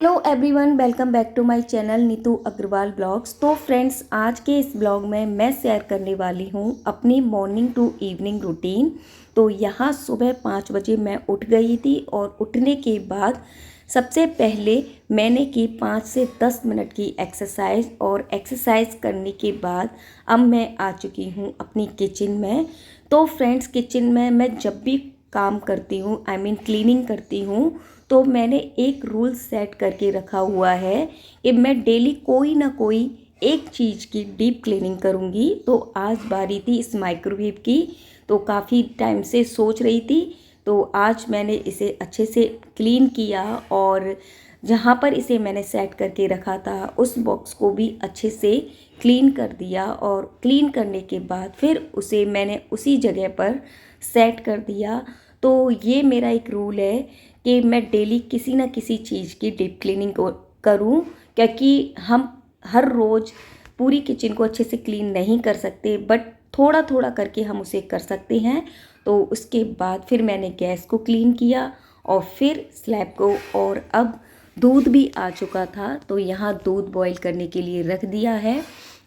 Hello everyone, welcome back to my channel Neetu Agarwal blogs. तो friends, आज के इस ब्लॉग में मैं शेयर करने वाली हूँ अपनी मॉर्निंग टू इवनिंग रूटीन। तो यहाँ सुबह 5 बजे मैं उठ गई थी और उठने के बाद सबसे पहले मैंने की 5 से 10 मिनट की एक्सरसाइज, और एक्सरसाइज करने के बाद अब मैं आ चुकी हूँ अपनी किचन में। तो फ्रेंड्स, किचन में मैं जब भी काम करती हूँ, आई मीन क्लीनिंग करती हूँ, तो मैंने एक रूल सेट करके रखा हुआ है कि मैं डेली कोई ना कोई एक चीज़ की डीप क्लीनिंग करूँगी। तो आज बारी थी इस माइक्रोवेव की, तो काफ़ी टाइम से सोच रही थी, तो आज मैंने इसे अच्छे से क्लीन किया। और जहाँ पर इसे मैंने सेट करके रखा था उस बॉक्स को भी अच्छे से क्लीन कर दिया, और क्लीन करने के बाद फिर उसे मैंने उसी जगह पर सेट कर दिया। तो ये मेरा एक रूल है कि मैं डेली किसी ना किसी चीज़ की डीप क्लीनिंग को करूं, क्योंकि हम हर रोज़ पूरी किचन को अच्छे से क्लीन नहीं कर सकते, बट थोड़ा थोड़ा करके हम उसे कर सकते हैं। तो उसके बाद फिर मैंने गैस को क्लीन किया और फिर स्लैब को, और अब दूध भी आ चुका था तो यहाँ दूध बॉईल करने के लिए रख दिया है।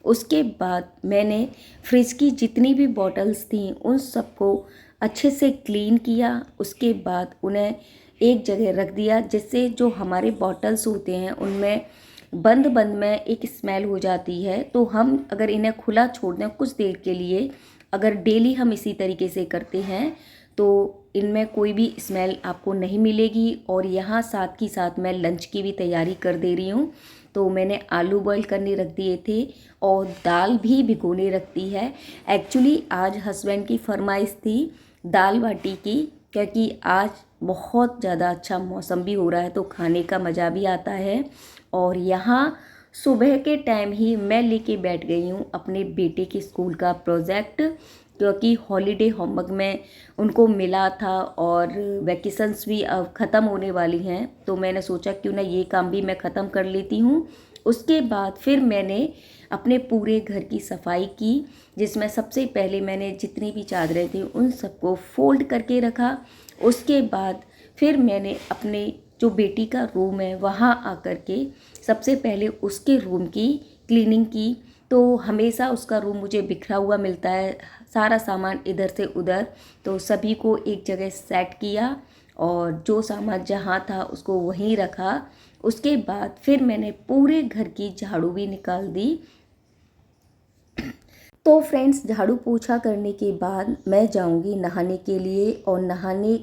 उसके बाद मैंने फ्रिज की जितनी भी बॉटल्स थी उन सबको अच्छे से क्लीन किया। उसके बाद उन्हें एक जगह रख दिया, जिससे जो हमारे बॉटल्स होते हैं उनमें बंद बंद में एक स्मेल हो जाती है। तो हम अगर इन्हें खुला छोड़ दें कुछ देर के लिए, अगर डेली हम इसी तरीके से करते हैं, तो इनमें कोई भी स्मेल आपको नहीं मिलेगी। और यहाँ साथ ही साथ मैं लंच की भी तैयारी कर दे रही हूँ। तो मैंने आलू बॉईल करने रख दिए थे और दाल भी भिगोने रख दी है। एक्चुअली आज हस्बैंड की फरमाइश थी दाल बाटी की, क्योंकि आज बहुत ज़्यादा अच्छा मौसम भी हो रहा है तो खाने का मज़ा भी आता है। और यहाँ सुबह के टाइम ही मैं लेके बैठ गई हूँ अपने बेटे के स्कूल का प्रोजेक्ट, क्योंकि हॉलीडे होमवर्क में उनको मिला था और वैकेशंस भी अब ख़त्म होने वाली हैं। तो मैंने सोचा क्यों ना ये काम भी मैं ख़त्म कर लेती हूँ। उसके बाद फिर मैंने अपने पूरे घर की सफाई की, जिसमें सबसे पहले मैंने जितनी भी चादरें थी उन सबको फोल्ड करके रखा। उसके बाद फिर मैंने अपने जो बेटी का रूम है वहाँ आकर के सबसे पहले उसके रूम की क्लीनिंग की। तो हमेशा उसका रूम मुझे बिखरा हुआ मिलता है, सारा सामान इधर से उधर, तो सभी को एक जगह सेट किया और जो सामान जहाँ था उसको वहीं रखा। उसके बाद फिर मैंने पूरे घर की झाड़ू भी निकाल दी। तो फ्रेंड्स, झाड़ू पोछा करने के बाद मैं जाऊंगी नहाने के लिए, और नहाने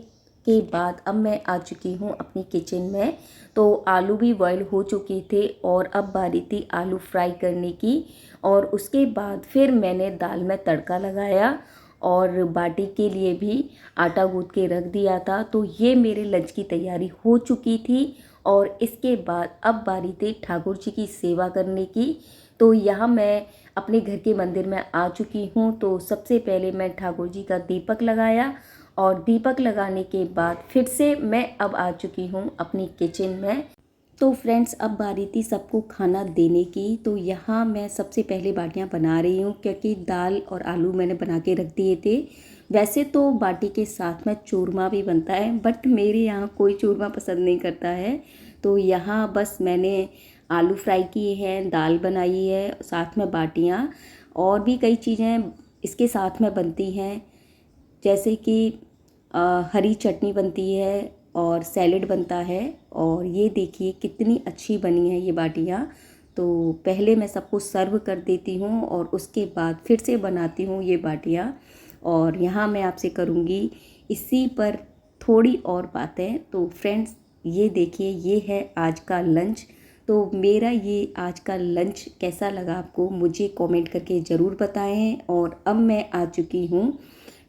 के बाद अब मैं आ चुकी हूँ अपनी किचन में। तो आलू भी बॉईल हो चुके थे और अब बारी थी आलू फ्राई करने की। और उसके बाद फिर मैंने दाल में तड़का लगाया और बाटी के लिए भी आटा गूँथ के रख दिया था। तो ये मेरे लंच की तैयारी हो चुकी थी। और इसके बाद अब बारी थी ठाकुर जी की सेवा करने की। तो यहाँ मैं अपने घर के मंदिर में आ चुकी हूँ। तो सबसे पहले मैं ठाकुर जी का दीपक लगाया, और दीपक लगाने के बाद फिर से मैं अब आ चुकी हूँ अपनी किचन में। तो फ्रेंड्स, अब बारी थी सबको खाना देने की। तो यहाँ मैं सबसे पहले बाटियाँ बना रही हूँ, क्योंकि दाल और आलू मैंने बना के रख दिए थे। वैसे तो बाटी के साथ में चूरमा भी बनता है, बट मेरे यहाँ कोई चूरमा पसंद नहीं करता है। तो यहाँ बस मैंने आलू फ्राई किए हैं, दाल बनाई है, साथ में बाटियाँ और भी कई चीज़ें इसके साथ में बनती हैं, जैसे कि हरी चटनी बनती है और सैलेड बनता है। और ये देखिए कितनी अच्छी बनी है ये बाटियाँ। तो पहले मैं सबको सर्व कर देती हूँ और उसके बाद फिर से बनाती हूँ ये बाटियाँ। और यहाँ मैं आपसे करूँगी इसी पर थोड़ी और बातें। तो फ्रेंड्स, ये देखिए ये है आज का लंच। तो मेरा ये आज का लंच कैसा लगा आपको मुझे कमेंट करके ज़रूर बताएं। और अब मैं आ चुकी हूँ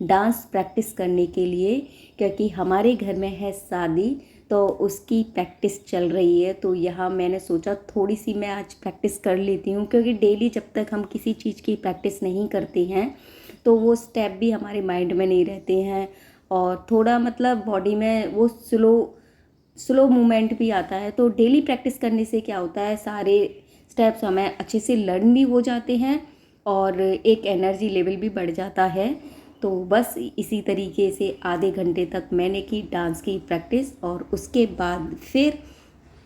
डांस प्रैक्टिस करने के लिए, क्योंकि हमारे घर में है शादी, तो उसकी प्रैक्टिस चल रही है। तो यहाँ मैंने सोचा थोड़ी सी मैं आज प्रैक्टिस कर लेती हूँ, क्योंकि डेली जब तक हम किसी चीज़ की प्रैक्टिस नहीं करते हैं तो वो स्टेप भी हमारे माइंड में नहीं रहते हैं, और थोड़ा मतलब बॉडी में वो स्लो स्लो मूवमेंट भी आता है। तो डेली प्रैक्टिस करने से क्या होता है, सारे स्टेप्स हमें अच्छे से लर्न भी हो जाते हैं और एक एनर्जी लेवल भी बढ़ जाता है। तो बस इसी तरीके से आधे घंटे तक मैंने की डांस की प्रैक्टिस, और उसके बाद फिर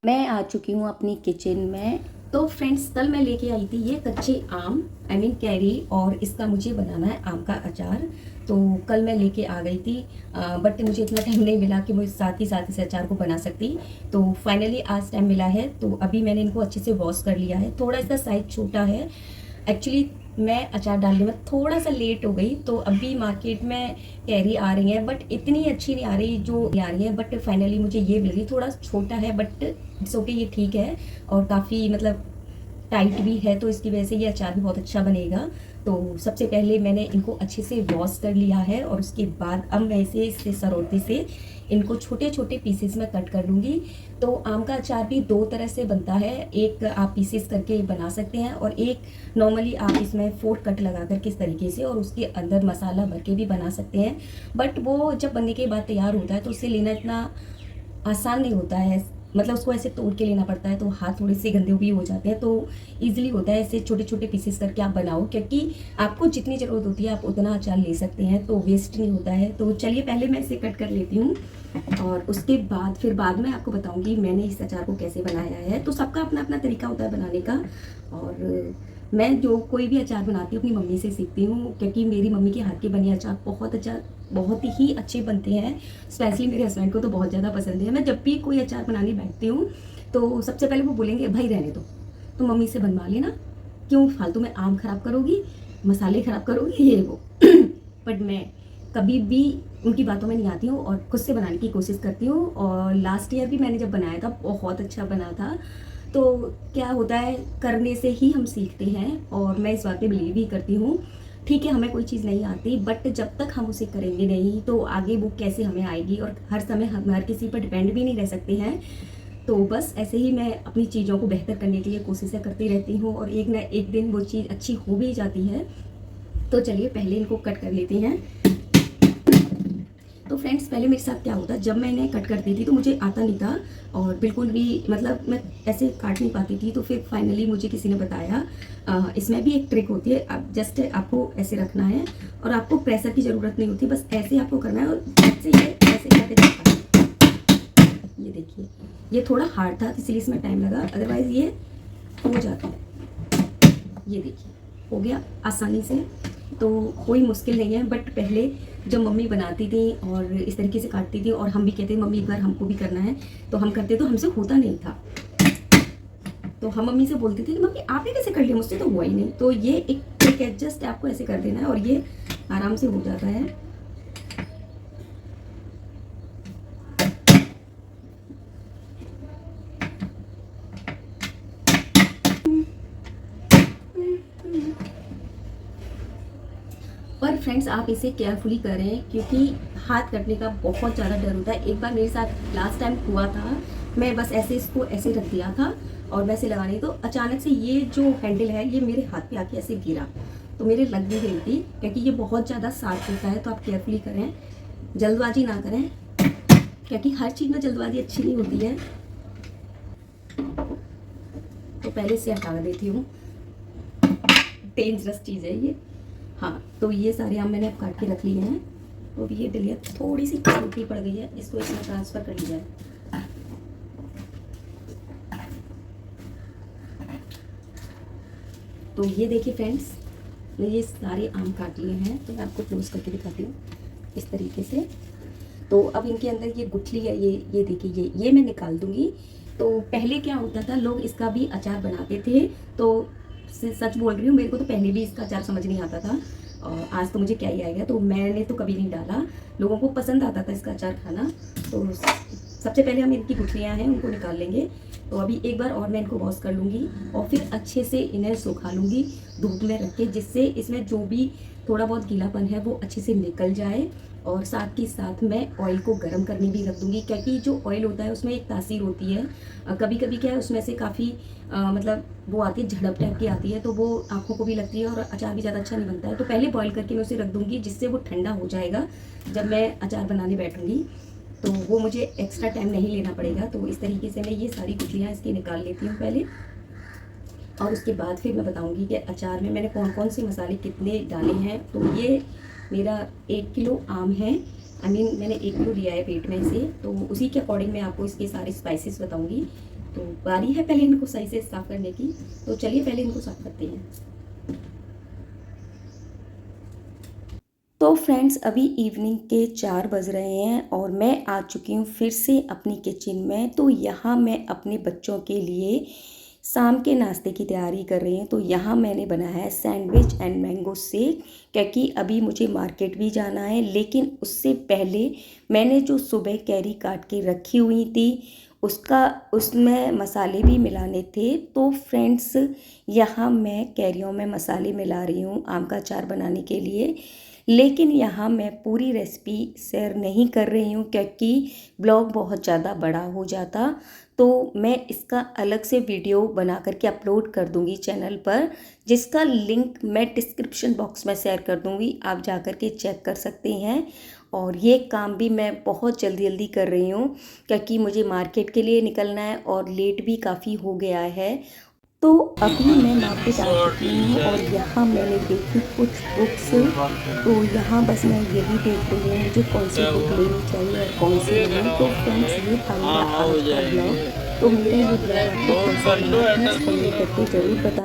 मैं आ चुकी हूँ अपनी किचन में। तो फ्रेंड्स, कल मैं लेके आई थी ये कच्चे आम, कैरी, और इसका मुझे बनाना है आम का अचार। तो कल मैं लेके आ गई थी, बट मुझे इतना टाइम नहीं मिला कि मैं साथ ही इस अचार को बना सकती। तो फाइनली आज टाइम मिला है। तो अभी मैंने इनको अच्छे से वॉश कर लिया है। थोड़ा सा साइज छोटा है एक्चुअली। मैं अचार डालने में थोड़ा सा लेट हो गई, तो अभी मार्केट में कैरी आ रही है, बट इतनी अच्छी नहीं आ रही जो आ रही है। बट फाइनली मुझे ये मिल गई। थोड़ा छोटा है बट इट्स ओके, ये ठीक है। और काफ़ी मतलब टाइट भी है, तो इसकी वजह से ये अचार भी बहुत अच्छा बनेगा। तो सबसे पहले मैंने इनको अच्छे से वॉश कर लिया है, और उसके बाद अब मैं इसे सरोते से इनको छोटे छोटे पीसेस में कट कर लूँगी। तो आम का अचार भी दो तरह से बनता है। एक आप पीसेस करके बना सकते हैं, और एक नॉर्मली आप इसमें फोर्क कट लगा कर किस तरीके से और उसके अंदर मसाला भर के भी बना सकते हैं। बट वो जब बनने के बाद तैयार होता है तो उसे लेना इतना आसान नहीं होता है। मतलब उसको ऐसे तोड़ के लेना पड़ता है, तो हाथ थोड़े से गंदे भी हो जाते हैं। तो ईजिली होता है ऐसे छोटे छोटे पीसेस करके आप बनाओ, क्योंकि आपको जितनी ज़रूरत होती है आप उतना अचार ले सकते हैं, तो वेस्ट नहीं होता है। तो चलिए पहले मैं इसे कट कर लेती हूँ, और उसके बाद फिर बाद में आपको बताऊँगी मैंने इस अचार को कैसे बनाया है। तो सबका अपना अपना तरीका होता है बनाने का, और मैं जो कोई भी अचार बनाती हूँ अपनी मम्मी से सीखती हूँ, क्योंकि मेरी मम्मी के हाथ के बने अचार बहुत ही अच्छे बनते हैं। स्पेशली मेरे हस्बैंड को तो बहुत ज़्यादा पसंद है। मैं जब भी कोई अचार बनाने बैठती हूँ तो सबसे पहले वो बोलेंगे भाई रहने दो, तो मम्मी से बनवा लेना, क्यों फालतू में आम खराब करोगी, मसाले खराब करोगी, ये वो। बट मैं कभी भी उनकी बातों में नहीं आती हूँ और खुद से बनाने की कोशिश करती हूँ। और लास्ट ईयर भी मैंने जब बनाया था बहुत अच्छा बना था। तो क्या होता है, करने से ही हम सीखते हैं, और मैं इस बात पे बिलीव भी करती हूँ। ठीक है, हमें कोई चीज़ नहीं आती, बट जब तक हम उसे करेंगे नहीं तो आगे वो कैसे हमें आएगी। और हर समय हम हर किसी पर डिपेंड भी नहीं रह सकते हैं। तो बस ऐसे ही मैं अपनी चीज़ों को बेहतर करने के लिए कोशिशें करती रहती हूँ, और एक ना एक दिन वो चीज़ अच्छी हो भी जाती है। तो चलिए पहले इनको कट कर लेते हैं। तो फ्रेंड्स, पहले मेरे साथ क्या होता, जब मैं इन्हें कट करती थी तो मुझे आता नहीं था, और बिल्कुल भी मतलब मैं ऐसे काट नहीं पाती थी। तो फिर फाइनली मुझे किसी ने बताया, इसमें भी एक ट्रिक होती है। आप जस्ट आपको ऐसे रखना है, और आपको प्रेशर की ज़रूरत नहीं होती, बस ऐसे आपको करना है, और ऐसे ये ऐसे करके देखना है। ये देखिए, ये थोड़ा हार्ड था इसलिए इसमें टाइम लगा, अदरवाइज़ ये हो जाता है। ये देखिए हो गया आसानी से, तो कोई मुश्किल नहीं है। बट पहले जब मम्मी बनाती थी और इस तरीके से काटती थी, और हम भी कहते मम्मी एक बार हमको भी करना है, तो हम करते, तो हमसे होता नहीं था। तो हम मम्मी से बोलते थे कि मम्मी आपने कैसे कर लिया, मुझसे तो हुआ ही नहीं। तो ये एक ट्रिक है, जस्ट आपको ऐसे कर देना है और ये आराम से हो जाता है। पर फ्रेंड्स, आप इसे केयरफुली करें, क्योंकि हाथ कटने का बहुत ज़्यादा डर होता है। एक बार मेरे साथ लास्ट टाइम हुआ था, मैं बस ऐसे इसको ऐसे रख दिया था और वैसे लगानी, तो अचानक से ये जो हैंडल है ये मेरे हाथ पे आके ऐसे गिरा, तो मेरे लग भी गई थी। क्योंकि ये बहुत ज़्यादा शार्प होता है, तो आप केयरफुली करें, जल्दबाजी ना करें, क्योंकि हर चीज़ में जल्दबाजी अच्छी नहीं होती है। तो पहले से हटा देती हूँ, डेंजरस चीज़ है ये। हाँ, तो ये सारे आम मैंने अब काट के रख लिए हैं। तो अभी ये डलिया थोड़ी सी छोटी पड़ गई है, इसको इसमें ट्रांसफ़र कर लिया है। तो ये देखिए फ्रेंड्स, मैं ये सारे आम काट लिए हैं, तो मैं आपको क्लोज करके दिखाती हूँ इस तरीके से। तो अब इनके अंदर ये गुठली है, ये देखिए, ये मैं निकाल दूँगी। तो पहले क्या होता था, लोग इसका भी अचार बनाते थे। तो सच बोल रही हूँ, मेरे को तो पहले भी इसका अचार समझ नहीं आता था, और आज तो मुझे क्या ही आएगा। तो मैंने तो कभी नहीं डाला, लोगों को पसंद आता था इसका अचार खाना। तो सबसे पहले हम इनकी गुठलियाँ हैं उनको निकाल लेंगे। तो अभी एक बार और मैं इनको वॉश कर लूँगी, और फिर अच्छे से इन्हें सुखा लूँगी धूप में रख के, जिससे इसमें जो भी थोड़ा बहुत गीलापन है वो अच्छे से निकल जाए। और साथ ही साथ मैं ऑयल को गर्म करने भी रख दूँगी, क्योंकि जो ऑयल होता है उसमें एक तासीर होती है। कभी कभी क्या है, उसमें से काफ़ी मतलब वो आती है, झड़प टाइप की आती है, तो वो आँखों को भी लगती है और अचार भी ज़्यादा अच्छा नहीं बनता है। तो पहले बॉईल करके मैं उसे रख दूँगी, जिससे वो ठंडा हो जाएगा जब मैं अचार बनाने बैठूँगी, तो वो मुझे एक्स्ट्रा टाइम नहीं लेना पड़ेगा। तो इस तरीके से मैं ये सारी गुठलियाँ इसकी निकाल लेती हूँ पहले, और उसके बाद फिर मैं बताऊँगी कि अचार में मैंने कौन कौन से मसाले कितने डाले हैं। तो ये मेरा 1 किलो आम है, मैंने 1 किलो लिया है पेट में इसे, तो उसी के अकॉर्डिंग मैं आपको इसके सारे स्पाइसेस बताऊंगी। तो बारी है पहले इनको सही से साफ़ करने की। तो चलिए पहले इनको साफ़ करते हैं। तो फ्रेंड्स अभी इवनिंग के 4 बज रहे हैं और मैं आ चुकी हूँ फिर से अपनी किचन में। तो यहाँ मैं अपने बच्चों के लिए शाम के नाश्ते की तैयारी कर रही हूँ। तो यहाँ मैंने बनाया है सैंडविच एंड मैंगो शेक, क्योंकि अभी मुझे मार्केट भी जाना है। लेकिन उससे पहले मैंने जो सुबह कैरी काट के रखी हुई थी उसमें मसाले भी मिलाने थे। तो फ्रेंड्स यहाँ मैं कैरियों में मसाले मिला रही हूँ आम का अचार बनाने के लिए। लेकिन यहाँ मैं पूरी रेसिपी शेयर नहीं कर रही हूँ, क्योंकि ब्लॉग बहुत ज़्यादा बड़ा हो जाता। तो मैं इसका अलग से वीडियो बना करके अपलोड कर दूँगी चैनल पर, जिसका लिंक मैं डिस्क्रिप्शन बॉक्स में शेयर कर दूँगी, आप जा कर के चेक कर सकते हैं। और ये काम भी मैं बहुत जल्दी जल्दी कर रही हूँ, क्योंकि मुझे मार्केट के लिए निकलना है और लेट भी काफ़ी हो गया है। तो अभी मैं मार्केट आ चुकी हूँ और यहाँ मैंने देखी कुछ बुक्स। तो यहाँ बस मैं यही देख रही हूँ मुझे कौन सी बुक लेनी चाहिए और कौन सी नहीं। तो फ्रेंड्स ये था मेरा आज का ब्लॉग। तो मेरा ये ब्लॉग आपको कैसा लगा प्लीज़ कमेंट करके ज़रूर बताएं।